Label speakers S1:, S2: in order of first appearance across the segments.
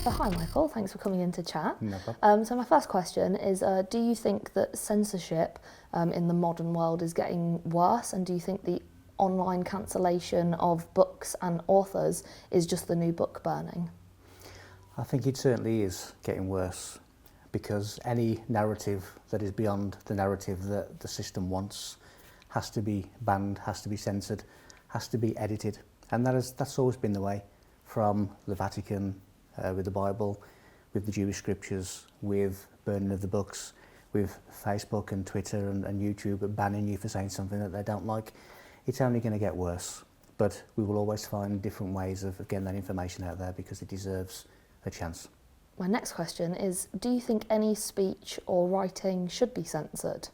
S1: So hi Michael, thanks for coming in to chat.
S2: No problem.
S1: So my first question is, do you think that censorship in the modern world is getting worse, and do you think the online cancellation of books and authors is just the new book burning?
S2: I think it certainly is getting worse, because any narrative that is beyond the narrative that the system wants has to be banned, has to be censored, has to be edited. And that's always been the way, from the Vatican with the Bible, with the Jewish scriptures, with burning of the books, with Facebook and Twitter and YouTube banning you for saying something that they don't like. It's only going to get worse, but we will always find different ways of getting that information out there, because it deserves a chance.
S1: My next question is, do you think any speech or writing should be censored?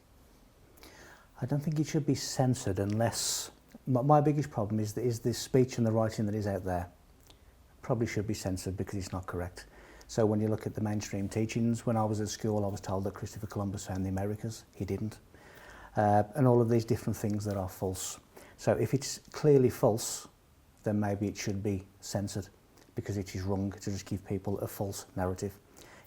S2: I don't think it should be censored unless... My biggest problem is the speech and the writing that is out there probably should be censored because it's not correct. So when you look at the mainstream teachings, when I was at school I was told that Christopher Columbus found the Americas. He didn't. And all of these different things that are false. So if it's clearly false, then maybe it should be censored, because it is wrong to just give people a false narrative.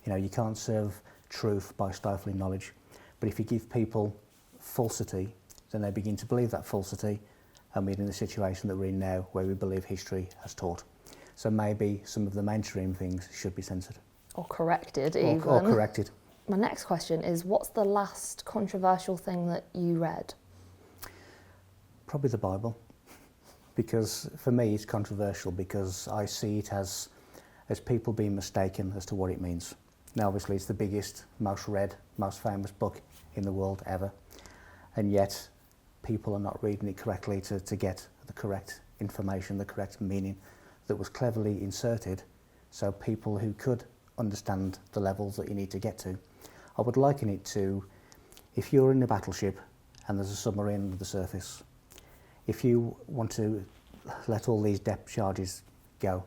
S2: You know, you can't serve truth by stifling knowledge, but if you give people falsity, then they begin to believe that falsity, and we're in the situation that we're in now, where we believe history has taught. So maybe some of the mainstream things should be censored.
S1: Or corrected even.
S2: Or corrected.
S1: My next question is, what's the last controversial thing that you read?
S2: Probably the Bible. Because for me it's controversial, because I see it as people being mistaken as to what it means. Now obviously it's the biggest, most read, most famous book in the world ever, and yet people are not reading it correctly to get the correct information, the correct meaning that was cleverly inserted, so people who could understand the levels that you need to get to. I would liken it to, if you're in a battleship and there's a submarine under the surface, if you want to let all these depth charges go,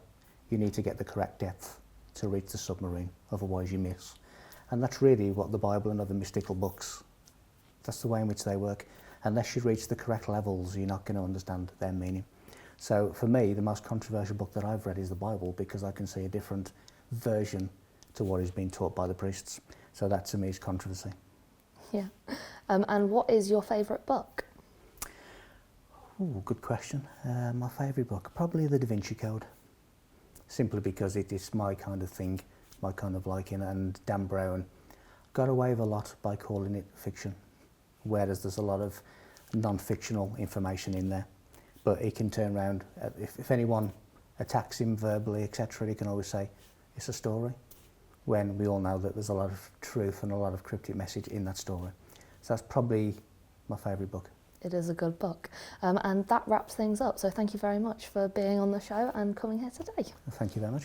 S2: you need to get the correct depth to reach the submarine, otherwise you miss. And that's really what the Bible and other mystical books, that's the way in which they work. Unless you reach the correct levels, you're not going to understand their meaning. So for me, the most controversial book that I've read is the Bible, because I can see a different version to what is being taught by the priests. So that to me is controversy.
S1: Yeah. And what is your favourite book?
S2: Ooh, good question. My favourite book, probably The Da Vinci Code, simply because it is my kind of thing, my kind of liking, and Dan Brown got away with a lot by calling it fiction, whereas there's a lot of non-fictional information in there. But he can turn around, if anyone attacks him verbally, etc., he can always say, it's a story, when we all know that there's a lot of truth and a lot of cryptic message in that story. So that's probably my favourite book.
S1: It is a good book. And that wraps things up. So thank you very much for being on the show and coming here today.
S2: Thank you very much.